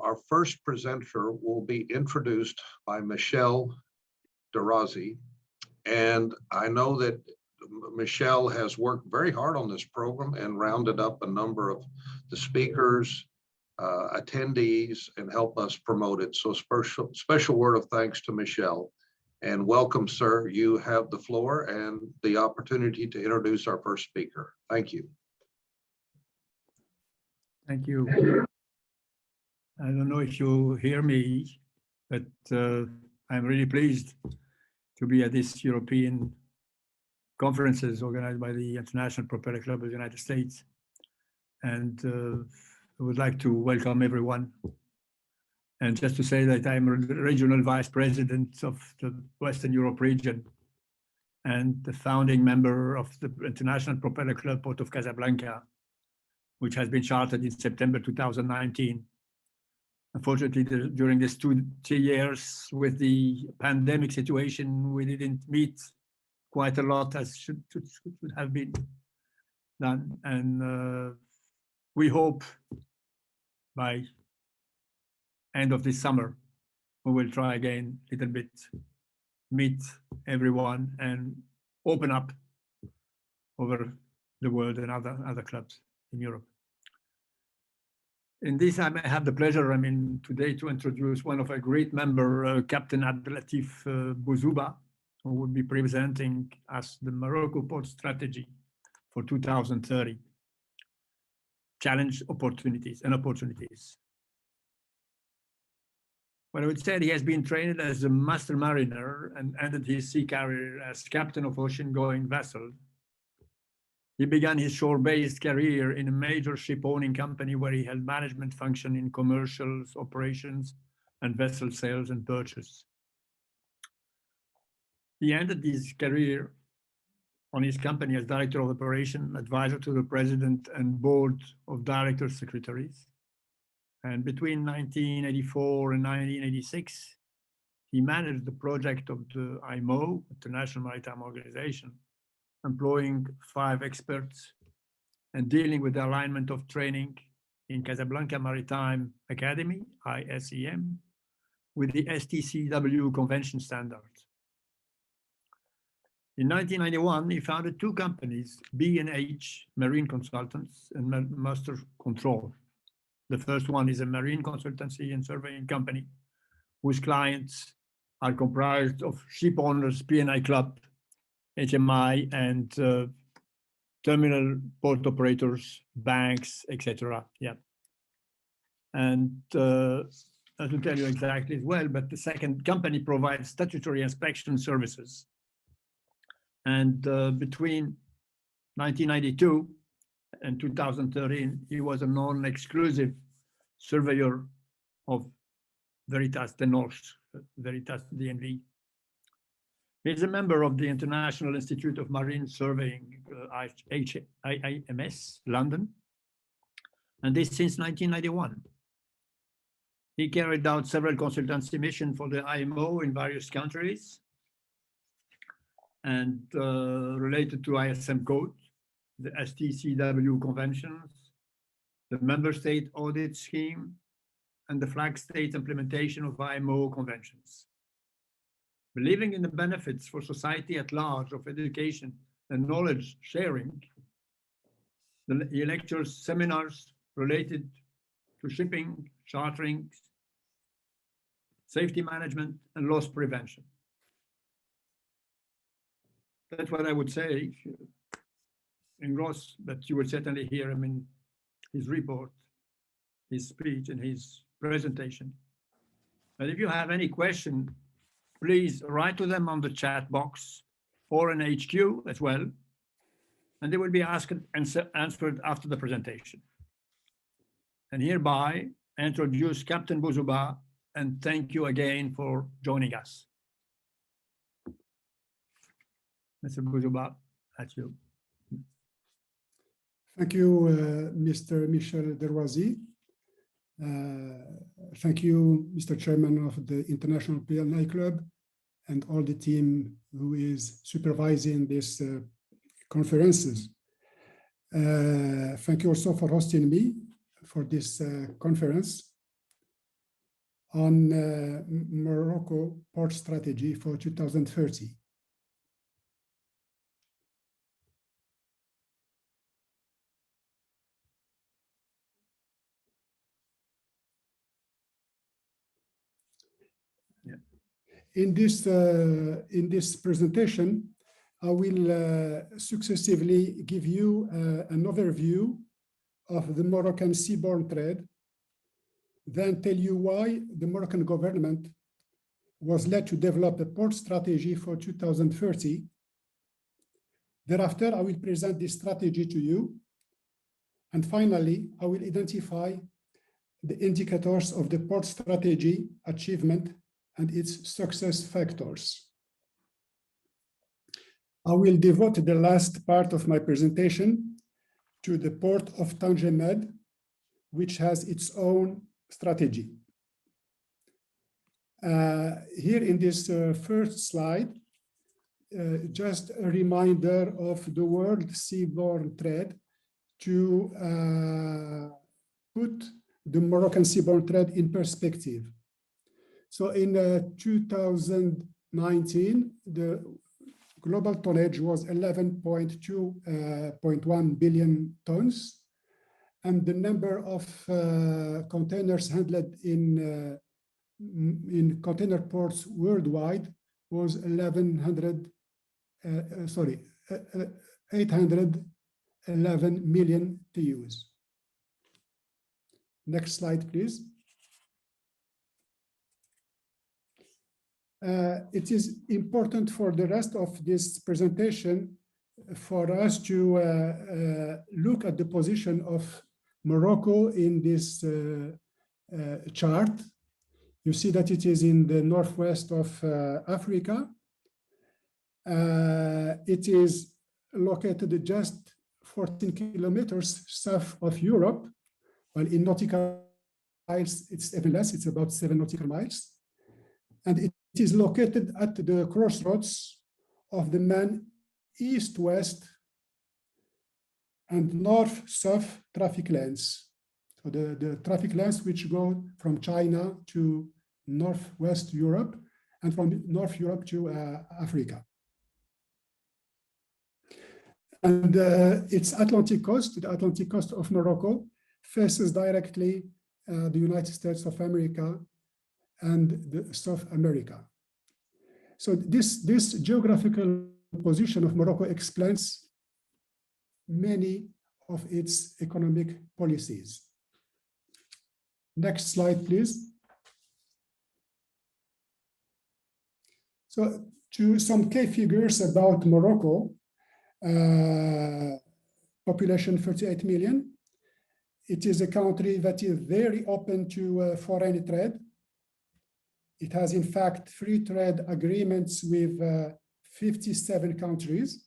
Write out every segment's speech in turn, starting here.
our first presenter will be introduced by Michelle Derazi. And I know that Michelle has worked very hard on this program and rounded up a number of the speakers, attendees, and helped us promote it. So special word of thanks to Michelle. And welcome, sir. You have the floor and the opportunity to introduce our first speaker. Thank you. Thank you. I don't know if you hear me, but I'm really pleased to be at this European conferences organized by the International Propeller Club of the United States. And I would like to welcome everyone. And just to say that I'm regional vice president of the Western Europe region and the founding member of the International Propeller Club Port of Casablanca, which has been chartered in September 2019. Unfortunately, during these 2 years with the pandemic situation, we didn't meet quite a lot as should have been done. And we hope by end of this summer, we will try again a little bit, meet everyone and open up over the world and other clubs in Europe. In this, I have the pleasure, today to introduce one of our great member, Captain Abdelfattah Bouzoubaa, who will be presenting us the Morocco port strategy for 2030. Challenge, opportunities, and opportunities. Well, I would say he has been trained as a master mariner and ended his sea career as captain of ocean-going vessel. He began his shore-based career in a major ship-owning company where he held management function in commercials, operations, and vessel sales and purchase. He ended his career on his company as director of operation, advisor to the president and board of director secretaries. And between 1984 and 1986, he managed the project of the IMO, International Maritime Organization, employing 5 experts and dealing with the alignment of training in Casablanca Maritime Academy, ISEM, with the STCW convention standards. In 1991, he founded 2 companies, B&H Marine Consultants and Master Control. The first one is a marine consultancy and surveying company, whose clients are comprised of ship owners, P&I Club, HMI, and terminal port operators, banks, etc. Yeah. And I will tell you exactly as well, but the second company provides statutory inspection services. And between 1992 and 2013, he was a non-exclusive surveyor of Veritas de North, Veritas DNV. He's a member of the International Institute of Marine Surveying, IMS, London, and this since 1991. He carried out several consultancy missions for the IMO in various countries and related to ISM code, the STCW conventions, the member state audit scheme, and the flag state implementation of IMO conventions. Believing in the benefits for society at large of education and knowledge sharing, he lectures seminars related to shipping, chartering, safety management, and loss prevention. That's what I would say in gross, but you will certainly hear him in his report, his speech, and his presentation. But if you have any question, please write to them on the chat box or in HQ as well, and they will be asked and answered after the presentation. And hereby, I introduce Captain Bouzoubaa, and thank you again for joining us. Mr. Bouzoubaa, that's you. Thank you, Mr. Michel Derazi. Thank you, Mr. Chairman of the International P&I Club and all the team who is supervising these conferences. Thank you also for hosting me for this conference. on Morocco port strategy for 2030. In this presentation, I will successively give you an overview of the Moroccan seaborne trade, then tell you why the Moroccan government was led to develop a port strategy for 2030. Thereafter, I will present this strategy to you. And finally, I will identify the indicators of the port strategy achievement and its success factors. I will devote the last part of my presentation to the port of Tanger Med, which has its own strategy. Here in this first slide, just a reminder of the world seaborne trade to put the Moroccan seaborne trade in perspective. So in 2019, the global tonnage was 11.1 billion tons, and the number of containers handled in container ports worldwide was 811 million TEUs. Next slide, please. It is important for the rest of this presentation for us to look at the position of Morocco in this chart. You see that it is in the northwest of Africa. It is located just 14 kilometers south of Europe, while in nautical miles, it's even less, it's about 7 nautical miles. And it is located at the crossroads of the main east-west and north-south traffic lanes. So the traffic lanes which go from China to northwest Europe and from North Europe to Africa. And its Atlantic coast, the Atlantic coast of Morocco, faces directly the United States of America and South America. So this geographical position of Morocco explains many of its economic policies. Next slide, please. So to some key figures about Morocco, population 38 million. It is a country that is very open to foreign trade. It has, in fact, free trade agreements with 57 countries.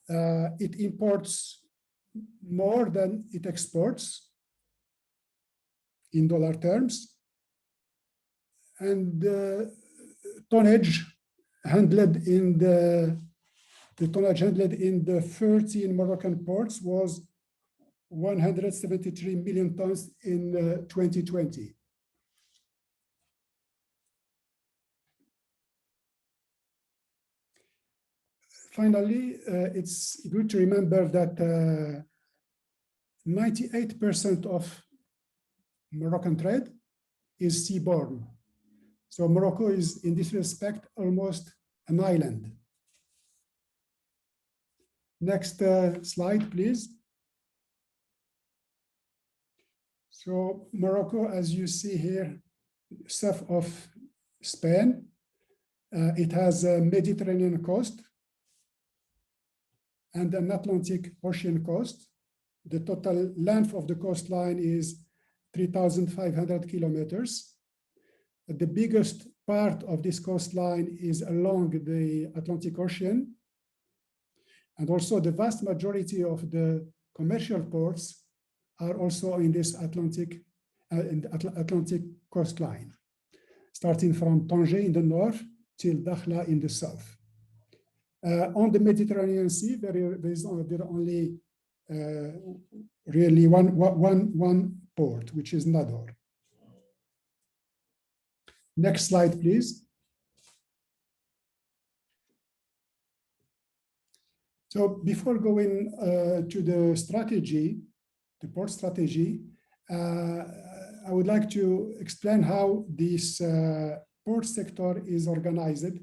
It imports more than it exports in dollar terms. And the tonnage handled in the 13 Moroccan ports was 173 million tons in 2020. Finally, it's good to remember that 98% of Moroccan trade is seaborne. So Morocco is, in this respect, almost an island. Next slide, please. So Morocco, as you see here, south of Spain, it has a Mediterranean coast and an Atlantic Ocean coast. The total length of the coastline is 3,500 kilometers. The biggest part of this coastline is along the Atlantic Ocean. And also the vast majority of the commercial ports are also in this Atlantic coastline, starting from Tanger in the north till Dakhla in the south. On the Mediterranean Sea, there is only really one port, which is Nador. Next slide, please. So before going to the strategy, the port strategy, I would like to explain how this port sector is organized,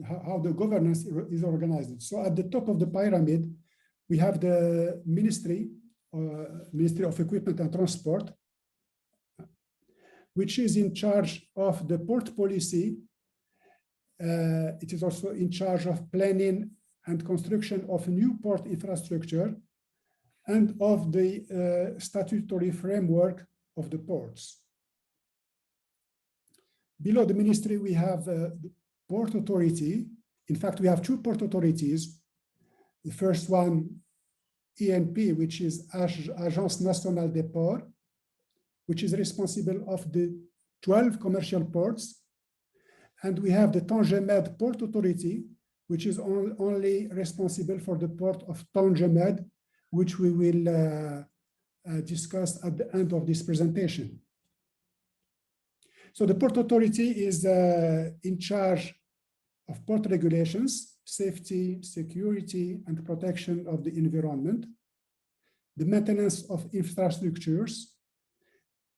how the governance is organized. So at the top of the pyramid, we have the Ministry of Equipment and Transport, which is in charge of the port policy. It is also in charge of planning and construction of new port infrastructure and of the statutory framework of the ports. Below the ministry, we have the Port Authority. In fact, we have two port authorities. The first one, ENP, which is Agence Nationale des Ports, which is responsible of the 12 commercial ports. And we have the Tangemed Port Authority, which is only responsible for the port of Tangemed, which we will discuss at the end of this presentation. So the Port Authority is in charge of port regulations, safety, security, and protection of the environment, the maintenance of infrastructures,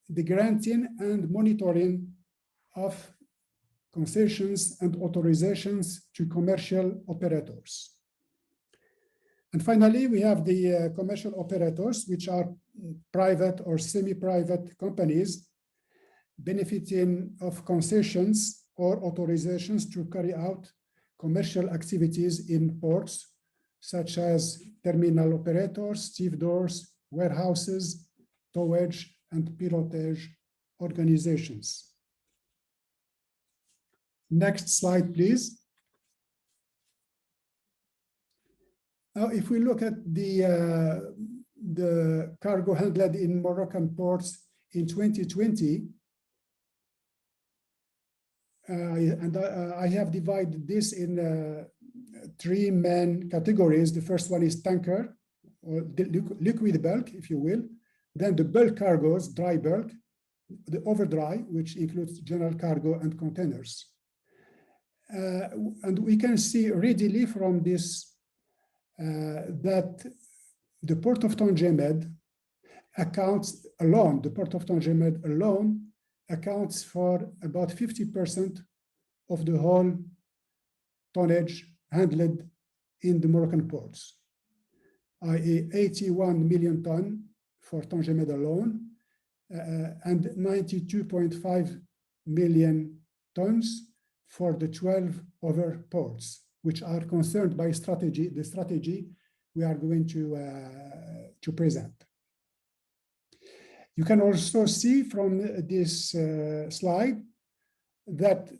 the granting and monitoring of concessions and authorizations to commercial operators. And finally, we have the commercial operators, which are private or semi-private companies benefiting of concessions or authorizations to carry out commercial activities in ports, such as terminal operators, stevedores, warehouses, towage, and pilotage organizations. Next slide, please. Now, if we look at the cargo handled in Moroccan ports in 2020, I have divided this in three main categories. The first one is tanker, or the liquid bulk, if you will. Then the bulk cargoes, dry bulk, the overdry, which includes general cargo and containers. And we can see readily from this that the port of Tangemed accounts alone, the port of Tangemed alone accounts for about 50% of the whole tonnage handled in the Moroccan ports, i.e. 81 million ton for Tangemed alone, and 92.5 million tons for the 12 other ports, which are concerned by the strategy we are going to present. You can also see from this slide that,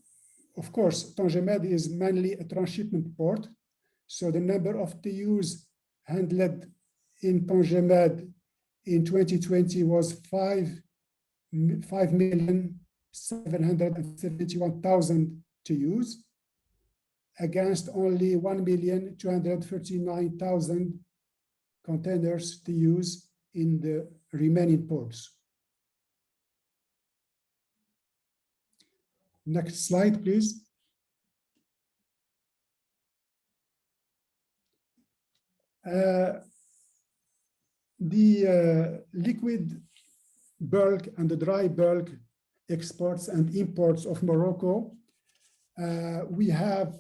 of course, Tangemed is mainly a transshipment port. So the number of TEUs handled in Tangemed in 2020 was 5,771,000 TEUs against only 1,239,000 containers TEUs in the remaining ports. Next slide, please. The liquid bulk and the dry bulk exports and imports of Morocco, we have,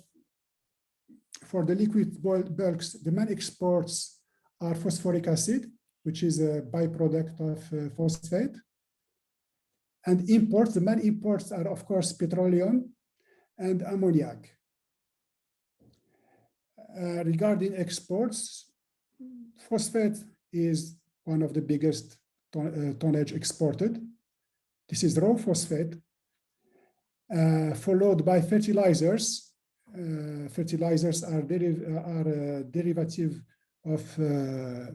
for the liquid bulks, the main exports are phosphoric acid, which is a byproduct of phosphate. And imports, the main imports are, of course, petroleum and ammoniac. Regarding exports, phosphate is one of the biggest tonnage exported. This is raw phosphate, followed by fertilizers. Fertilizers are a derivative of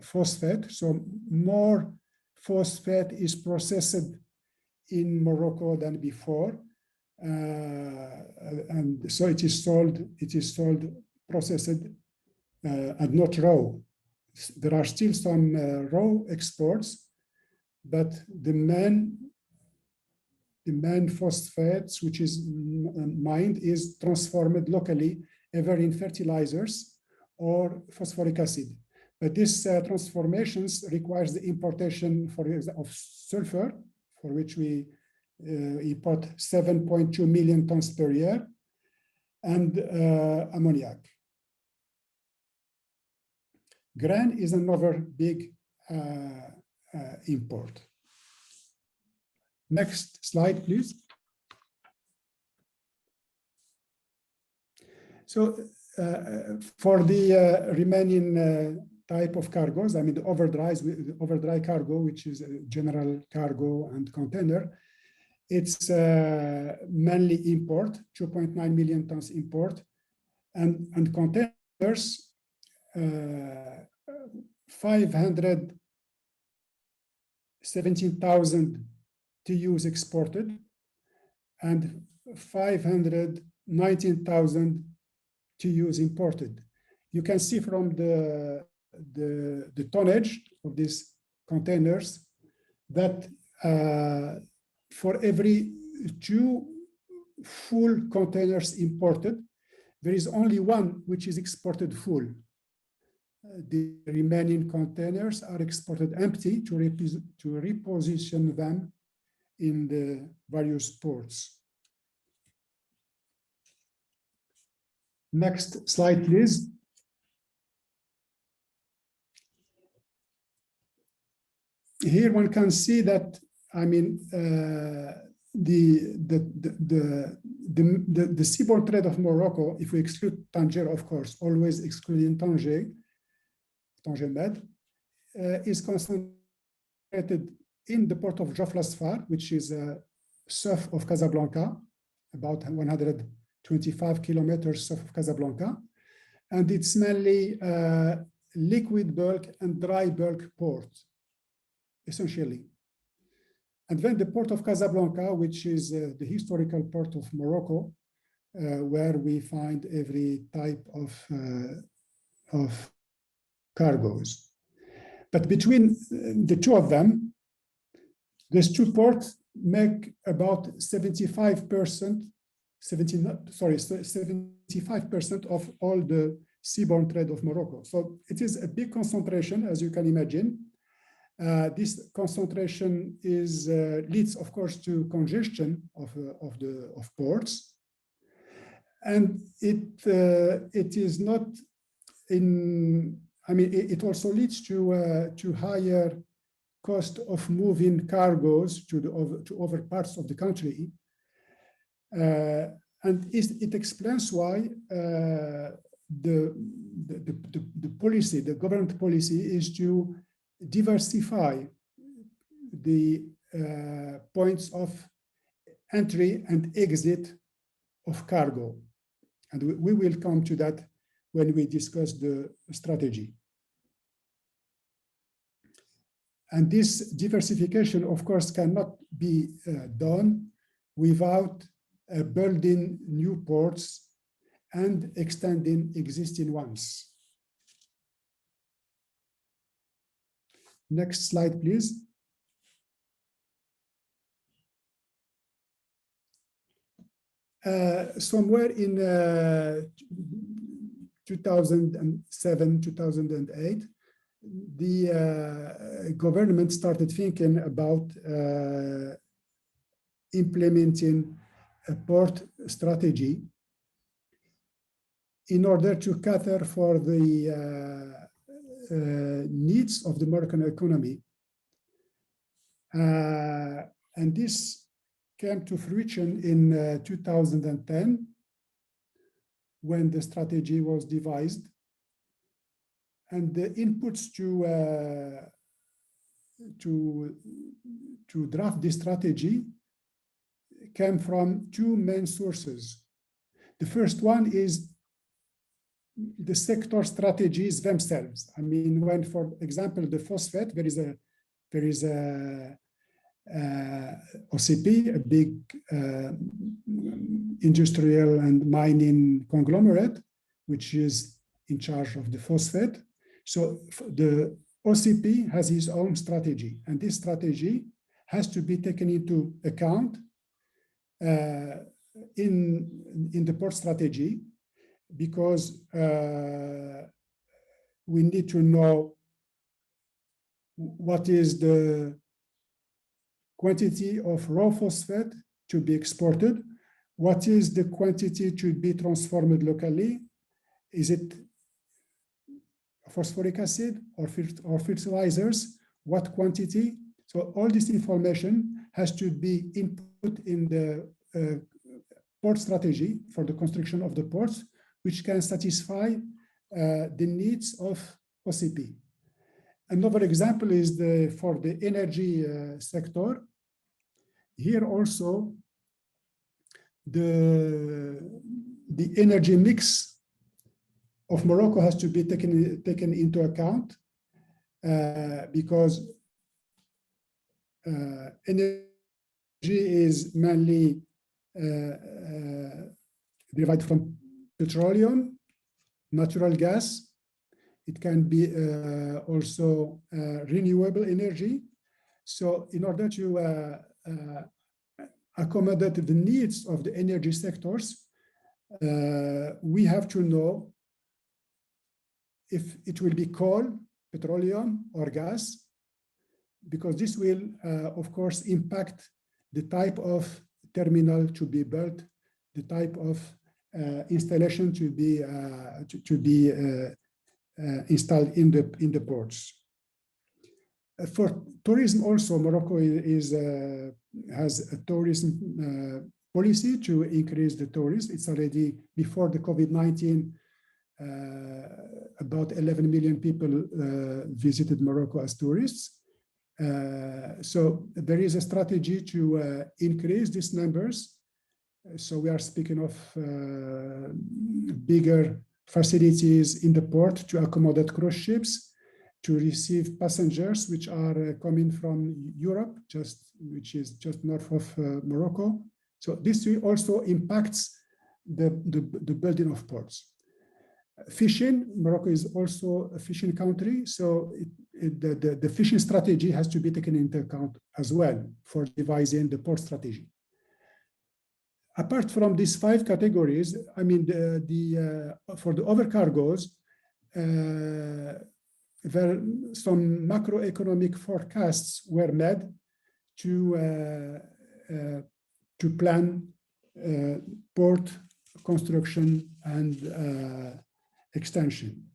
phosphate. So more phosphate is processed in Morocco than before. And so it is sold processed and not raw. There are still some raw exports, but the main the main phosphates which is mined is transformed locally, either in fertilizers or phosphoric acid. But this transformations requires the importation of sulfur, for which we import 7.2 million tons per year, and ammoniac. Grain is another big import. Next slide, please. So for the remaining type of cargoes, I mean the overdry cargo, which is a general cargo and container, it's mainly import, 2.9 million tons import, and containers, 517,000 TEUs exported and 519,000 TEUs imported. You can see from the tonnage of these containers that for every 2 full containers imported, there is only 1 which is exported full. The remaining containers are exported empty to reposition them in the various ports. Next slide, please. Here one can see that, I mean, the seaborne trade of Morocco, if we exclude Tanger, of course, always excluding Tanger Med, is concentrated in the port of Jaflasfar, which is south of Casablanca, about 125 kilometers south of Casablanca. And it's mainly liquid bulk and dry bulk port, essentially. And then the port of Casablanca, which is the historical port of Morocco, where we find every type of cargoes. But between the two of them, these two ports make about 75% of all the seaborne trade of Morocco. So it is a big concentration, as you can imagine. This concentration leads, of course, to congestion of ports, and it is not in. I mean, it also leads to higher cost of moving cargoes to other parts of the country, and it explains why the government policy is to diversify the points of entry and exit of cargo. And we will come to that when we discuss the strategy. And this diversification, of course, cannot be done without building new ports and extending existing ones. Next slide, please. Somewhere in 2007, 2008, the government started thinking about implementing a port strategy in order to cater for the needs of the Moroccan economy. And this came to fruition in 2010 when the strategy was devised. And the inputs to draft this strategy came from 2 main sources. The first one is the sector strategies themselves. I mean, when, for example, the phosphate, there is a OCP, a big industrial and mining conglomerate, which is in charge of the phosphate. So the OCP has his own strategy, and this strategy has to be taken into account in the port strategy, because we need to know what is the quantity of raw phosphate to be exported, what is the quantity to be transformed locally, is it phosphoric acid or fertilizers, what quantity. So all this information has to be input in the port strategy for the construction of the ports, which can satisfy the needs of OCP. Another example is for the energy sector. Here also, the energy mix of Morocco has to be taken into account because energy is mainly derived from petroleum, natural gas. It can be also renewable energy. So in order to accommodate the needs of the energy sectors, we have to know if it will be coal, petroleum, or gas, because this will, of course, impact the type of terminal to be built, the type of installation to be installed in the ports. For tourism also, Morocco has a tourism policy to increase the tourism. It's already, before the COVID-19, about 11 million people visited Morocco as tourists. So there is a strategy to increase these numbers. So we are speaking of bigger facilities in the port to accommodate cruise ships, to receive passengers which are coming from Europe, which is just north of Morocco. So this also impacts the building of ports. Fishing, Morocco is also a fishing country, so the fishing strategy has to be taken into account as well for devising the port strategy. Apart from these 5 categories, I mean, for the other cargoes, some macroeconomic forecasts were made to plan port construction and extension.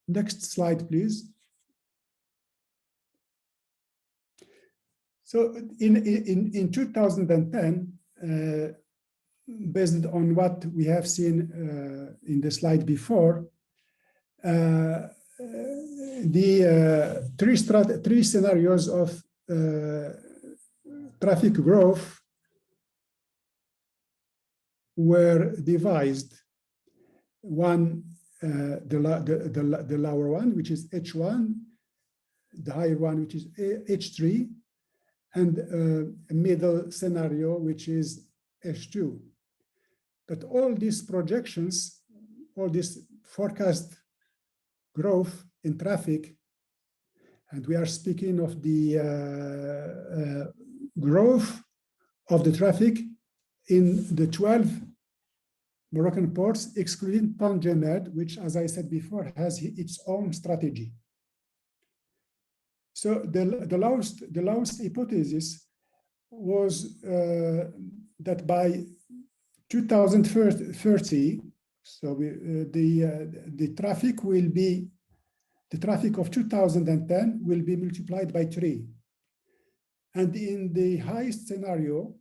Next slide, please. So in 2010, based on what we have seen in the slide before, the 3 scenarios of traffic growth were devised. One, the lower one, which is H1, the higher one, which is H3, and a middle scenario, which is H2. But all these projections, all this forecast growth in traffic, and we are speaking of the growth of the traffic in the 12 Moroccan ports, excluding Tangier, which, as I said before, has its own strategy. So the lowest hypothesis was that by 2030, so the traffic will be, the traffic of 2010 will be multiplied by 3. And in the highest scenario,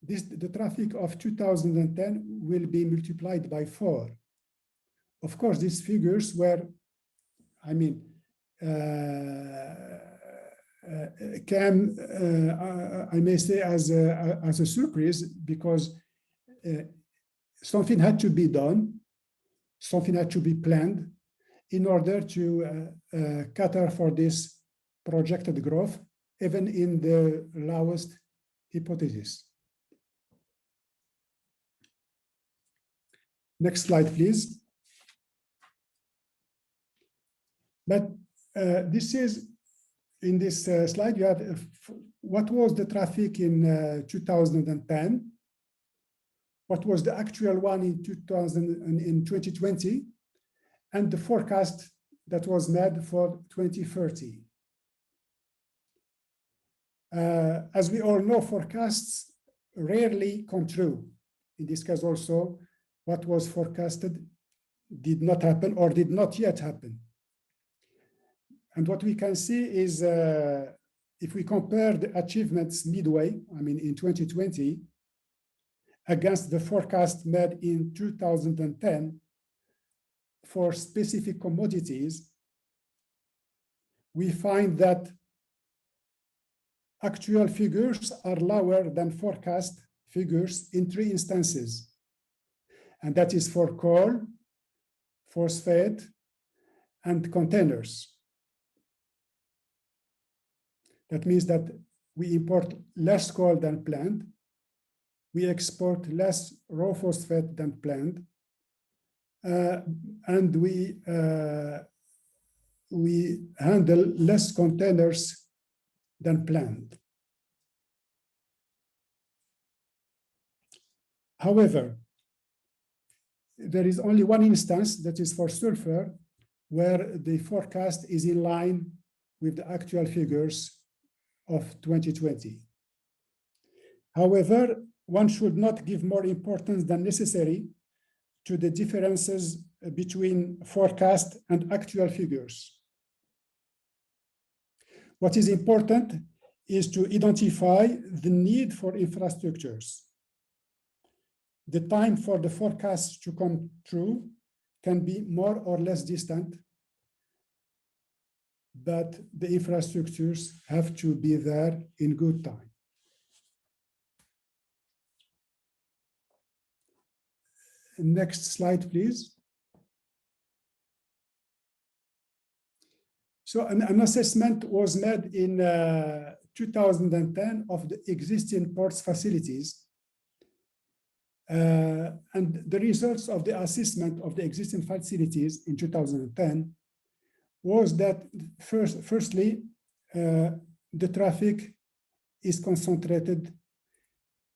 the traffic of 2010 will be multiplied by 4. Of course, these figures were, I mean, came, I may say, as a surprise, because something had to be done, something had to be planned in order to cater for this projected growth, even in the lowest hypothesis. Next slide, please. But this is in this slide, you have what was the traffic in 2010, what was the actual one in 2020, and the forecast that was made for 2030. As we all know, forecasts rarely come true. In this case also, what was forecasted did not happen or did not yet happen. And what we can see is if we compare the achievements midway, I mean in 2020, against the forecast made in 2010 for specific commodities, we find that actual figures are lower than forecast figures in 3 instances. And that is for coal, phosphate, and containers. That means that we import less coal than planned. We export less raw phosphate than planned. And we handle less containers than planned. However, there is only one instance, that is for sulfur, where the forecast is in line with the actual figures of 2020. However, one should not give more importance than necessary to the differences between forecast and actual figures. What is important is to identify the need for infrastructures. The time for the forecast to come true can be more or less distant, but the infrastructures have to be there in good time. Next slide, please. So an assessment was made in 2010 of the existing ports facilities. And the results of the assessment of the existing facilities in 2010 was that firstly, the traffic is concentrated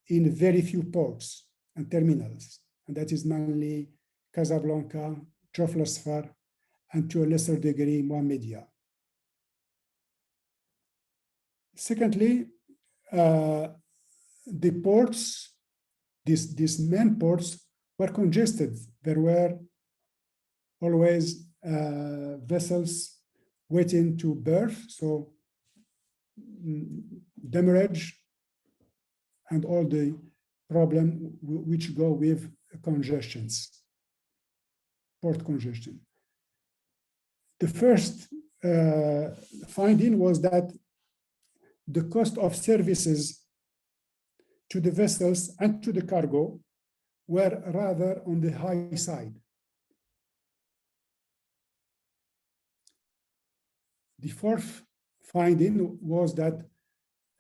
in very few ports and terminals, and that is mainly Casablanca, Jaffa, and to a lesser degree, Mohammedia. Secondly, the ports, these main ports were congested. There were always vessels waiting to berth, so demurrage and all the problem which go with congestions, port congestion. The first finding was that the cost of services to the vessels and to the cargo were rather on the high side. The fourth finding was that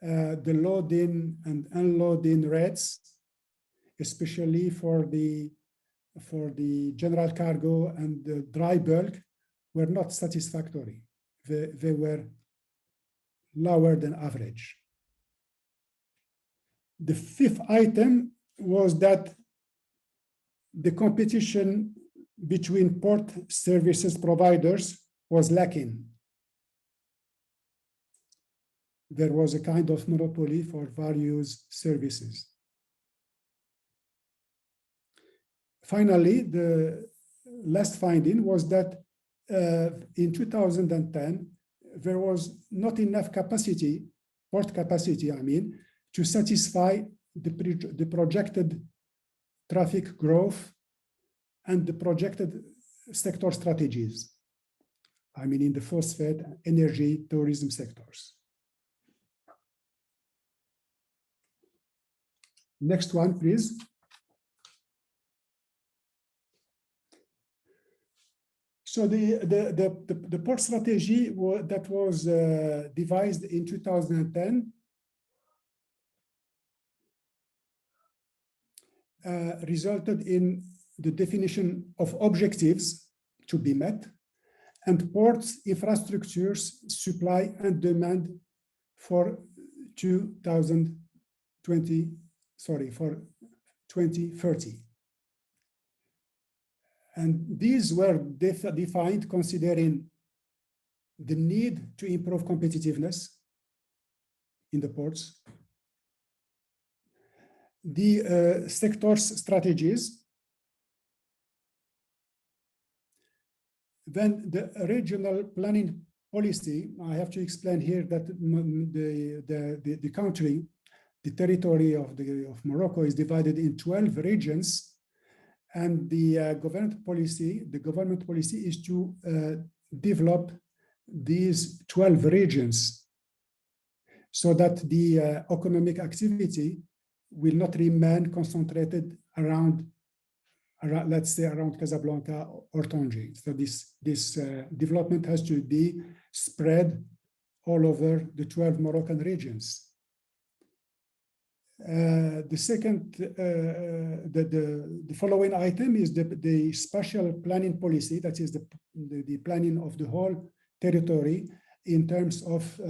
the loading and unloading rates, especially for the general cargo and the dry bulk, were not satisfactory. They were lower than average. The fifth item was that the competition between port services providers was lacking. There was a kind of monopoly for various services. Finally, the last finding was that in 2010, there was not enough capacity, port capacity, I mean, to satisfy the projected traffic growth and the projected sector strategies. I mean, in the phosphate, energy, tourism sectors. Next one, please. So the port strategy that was devised in 2010 resulted in the definition of objectives to be met and ports infrastructures supply and demand for 2030. And these were defined considering the need to improve competitiveness in the ports, the sector's strategies, then the regional planning policy. I have to explain here that the country, the territory of Morocco is divided in 12 regions, and the government policy is to develop these 12 regions so that the economic activity will not remain concentrated around let's say around Casablanca or Tangier. So this development has to be spread all over the 12 Moroccan regions. The second, the following item is the spatial planning policy. That is the planning of the whole territory in terms of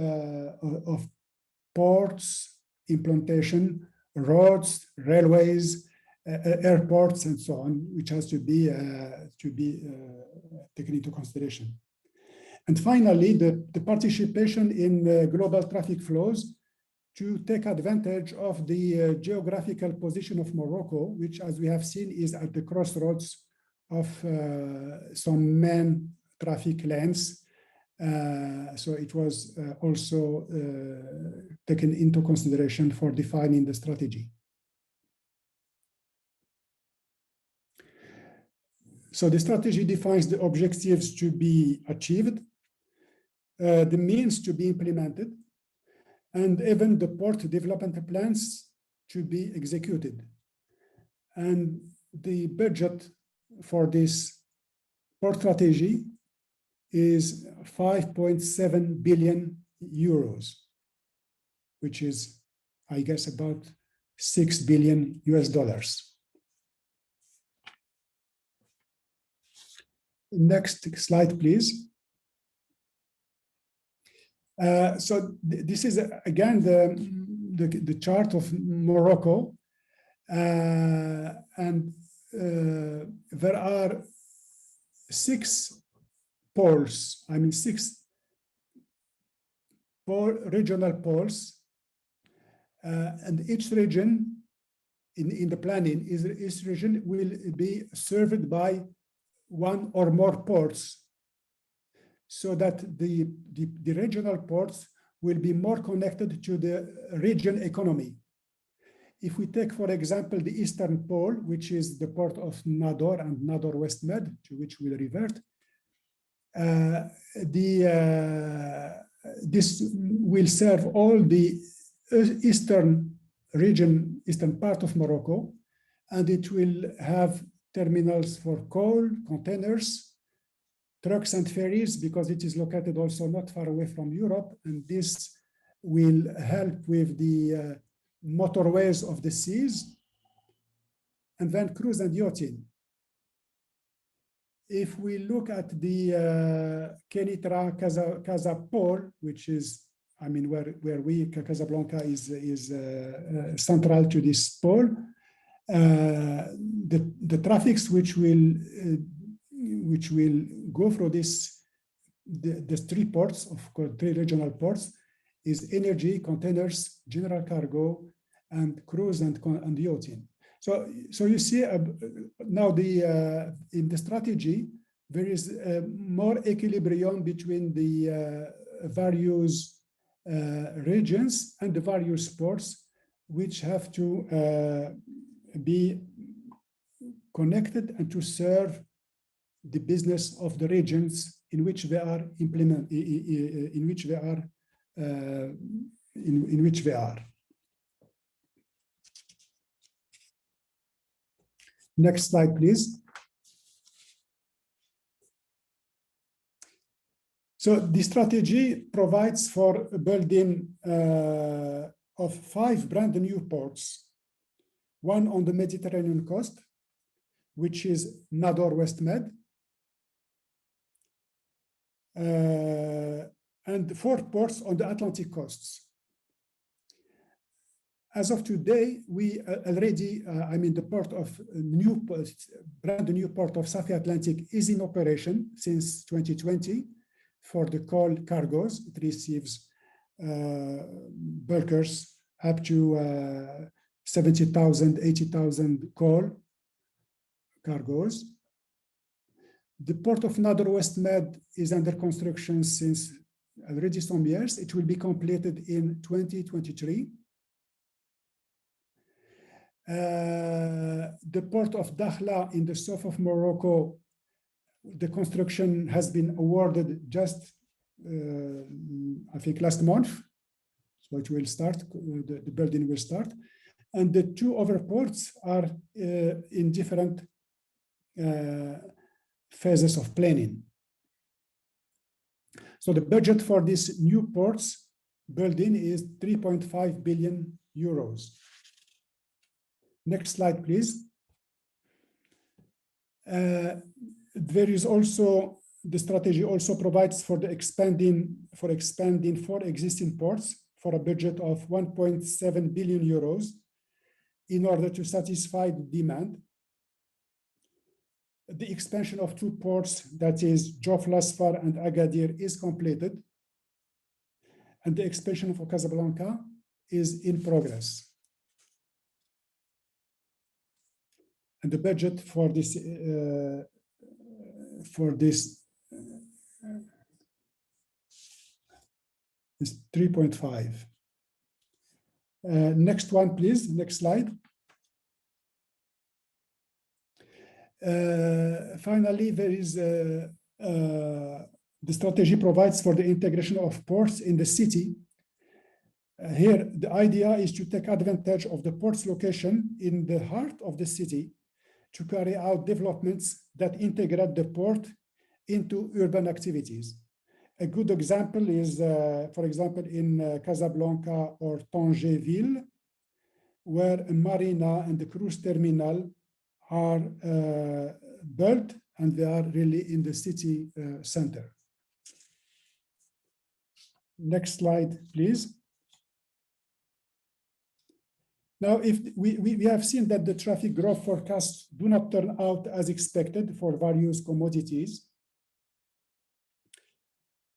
ports, implantation, roads, railways, airports, and so on, which has to be taken into consideration. And finally, the participation in global traffic flows to take advantage of the geographical position of Morocco, which, as we have seen, is at the crossroads of some main traffic lanes. So it was also taken into consideration for defining the strategy. So the strategy defines the objectives to be achieved, the means to be implemented, and even the port development plans to be executed. And the budget for this port strategy is 5.7 billion euros, which is, I guess, about $6 billion US. Next slide, please. So this is again the chart of Morocco, and there are 6 poles. I mean 6 regional poles, and each region in the planning each region will be served by 1 or more ports, so that the regional ports will be more connected to the region economy. If we take, for example, the eastern pole, which is the port of Nador and Nador West Med, to which we'll revert, this will serve all the eastern region, eastern part of Morocco, and it will have terminals for coal, containers, trucks and ferries, because it is located also not far away from Europe, and this will help with the motorways of the seas, and then cruise and yachting. If we look at the Kenitra Casa Pole, which is, I mean, where Casablanca is central to this pole, the traffics which will go through the 3 ports, of course, 3 regional ports, is energy, containers, general cargo, and cruise and yachting. So you see now in the strategy there is more equilibrium between the various regions and the various ports, which have to be connected and to serve the business of the regions in which they are in which they are. Next slide, please. So the strategy provides for building of 5 brand new ports. 1 on the Mediterranean coast, which is Nador West Med. and 4 ports on the Atlantic coasts. As of today, we already, the port of brand new port of Safi Atlantic is in operation since 2020 for the coal cargoes. It receives bulkers up to 70,000, 80,000 coal cargoes. The port of Nador West Med is under construction since already some years. It will be completed in 2023. The port of Dakhla in the south of Morocco, the construction has been awarded just, I think, last month. So it will start, the building will start. And the 2 other ports are in different phases of planning. So the budget for this new ports building is 3.5 billion euros. Next slide, please. There is also, the strategy also provides for expanding 4 existing ports for a budget of 1.7 billion euros in order to satisfy the demand. The expansion of 2 ports, that is Jof Lasfar and Agadir, is completed, and the expansion of Casablanca is in progress. And the budget for this is 3.5. Next one, please. Next slide. Finally, there is the strategy provides for the integration of ports in the city. Here, the idea is to take advantage of the port's location in the heart of the city to carry out developments that integrate the port into urban activities. A good example is, for example, in Casablanca or Tangerville, where a marina and the cruise terminal are built, and they are really in the city center. Next slide, please. Now, if we have seen that the traffic growth forecasts do not turn out as expected for various commodities.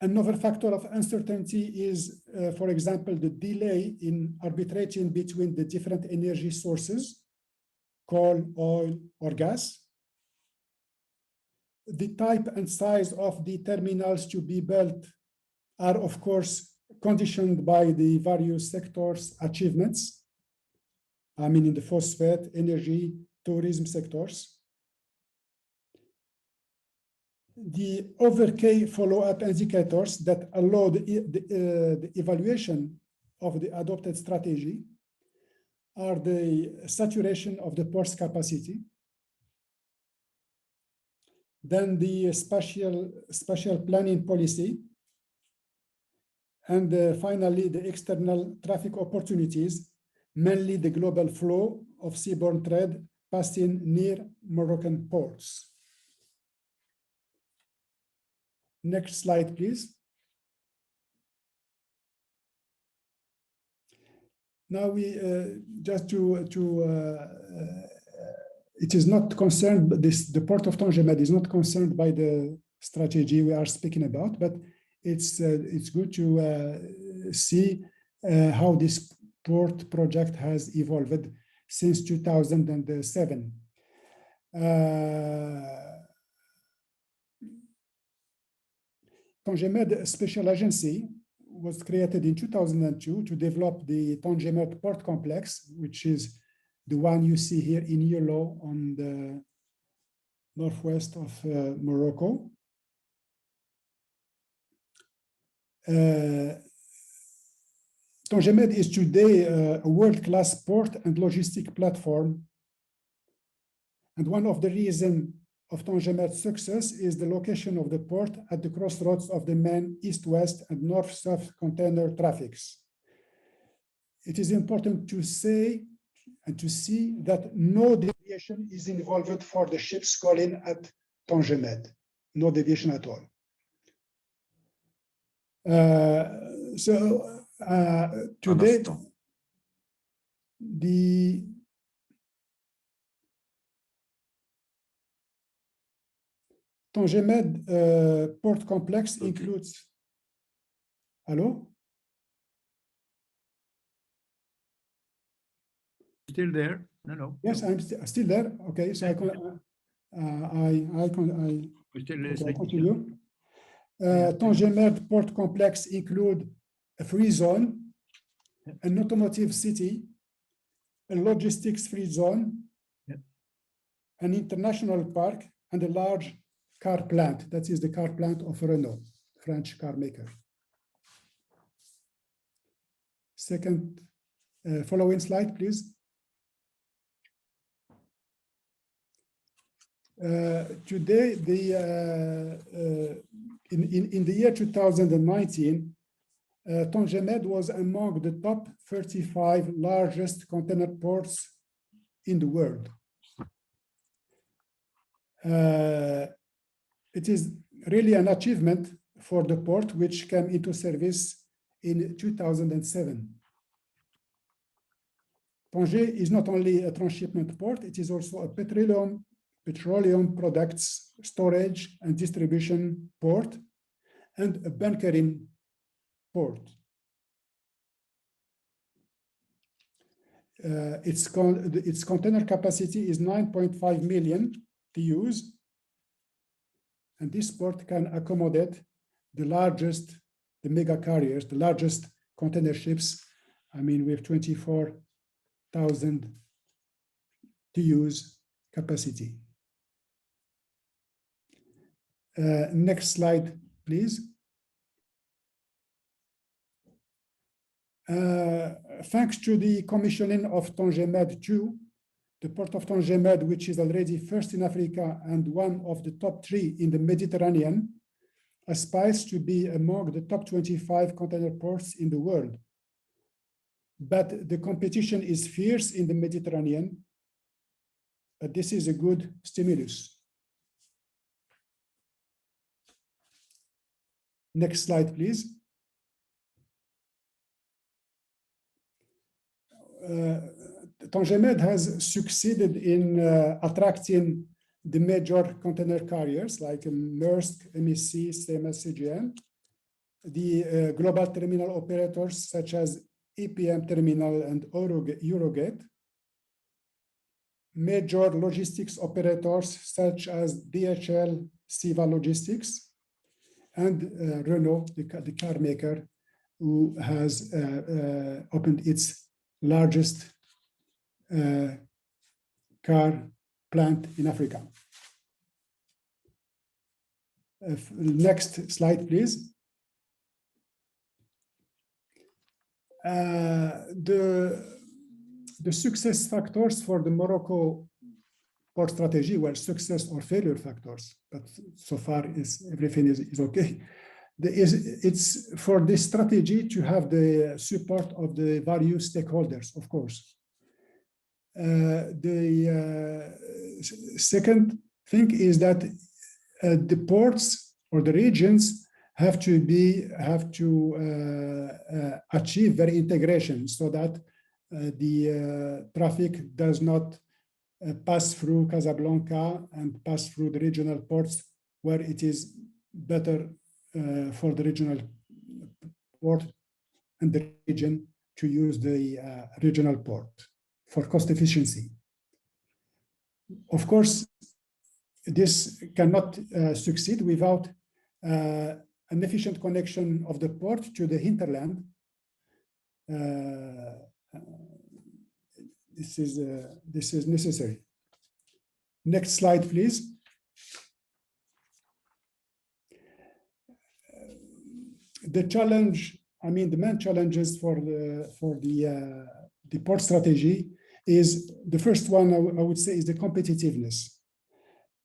Another factor of uncertainty is, for example, the delay in arbitrating between the different energy sources, coal, oil, or gas. The type and size of the terminals to be built are, of course, conditioned by the various sectors' achievements. In the phosphate, energy, tourism sectors. The other key follow-up indicators that allow the evaluation of the adopted strategy are the saturation of the port's capacity, then the spatial planning policy, and finally the external traffic opportunities, mainly the global flow of seaborne trade passing near Moroccan ports. Next slide, please. Now we just it is not concerned, the port of Tangermed is not concerned by the strategy we are speaking about, but it's good to see how this port project has evolved since 2007. Tangermed Special Agency was created in 2002 to develop the Tangermed Port Complex, which is the one you see here in yellow on the northwest of Morocco. Tangermed is today a world-class port and logistic platform. And one of the reasons of Tangermed's success is the location of the port at the crossroads of the main east-west and north-south container traffics. It is important to say and to see that no deviation is involved for the ships calling at Tangermed, no deviation at all. To date, the Tangemed port complex includes. Hello? Still there? No. Yes, I'm still there. Okay, so I We're still okay, I listening. continue. Tangemed port complex include a free zone, an automotive city, a logistics free zone, Yeah. an international park, and a large car plant. That is the car plant of Renault, French car maker. Second, following slide, please. Today, in the year 2019, Tangemed was among the top 35 largest container ports in the world. It is really an achievement for the port, which came into service in 2007. Tanger is not only a transshipment port, it is also a petroleum products storage and distribution port and a bunkering port. Its container capacity is 9.5 million TEUs, and this port can accommodate the mega carriers, the largest container ships. I mean, with 24,000 TEUs capacity. Next slide, please. Thanks to the commissioning of Tangemed 2, the port of Tangemed, which is already first in Africa and one of the top 3 in the Mediterranean, aspires to be among the top 25 container ports in the world. But the competition is fierce in the Mediterranean, but this is a good stimulus. Next slide, please. Tangemed has succeeded in attracting the major container carriers like Maersk, MSC, CMS, CGM, the global terminal operators such as EPM Terminal and Eurogate, major logistics operators such as DHL, Siva Logistics, and Renault, the car maker, who has opened its largest car plant in Africa. Next slide, please. The success factors for the Morocco port strategy, well, success or failure factors, but so far everything is okay. It's for this strategy to have the support of the various stakeholders, of course. The second thing is that the ports or the regions have to achieve their integration so that the traffic does not pass through Casablanca and pass through the regional ports where it is better for the regional port and the region to use the regional port for cost efficiency. Of course, this cannot succeed without an efficient connection of the port to the hinterland. This is necessary. Next slide, please. The challenge, I mean, the main challenges for the port strategy is the first one I would say is the competitiveness.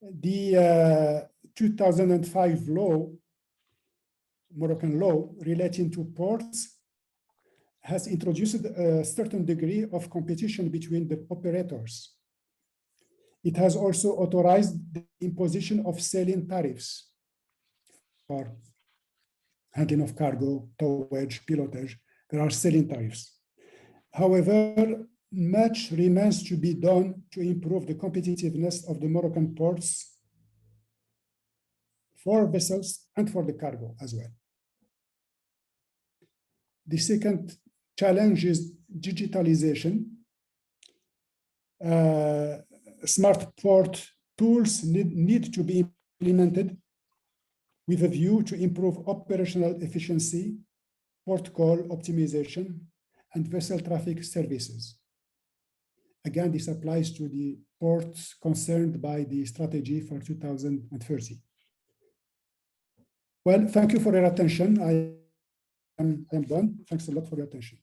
The 2005 law, Moroccan law relating to ports, has introduced a certain degree of competition between the operators. It has also authorized the imposition of sailing tariffs for handling of cargo, towage, pilotage. There are ceiling tariffs. However, much remains to be done to improve the competitiveness of the Moroccan ports for vessels and for the cargo as well. The second challenge is digitalization. Smart port tools need to be implemented with a view to improve operational efficiency, port call optimization, and vessel traffic services. Again, this applies to the ports concerned by the strategy for 2030. Well, thank you for your attention. I am done. Thanks a lot for your attention.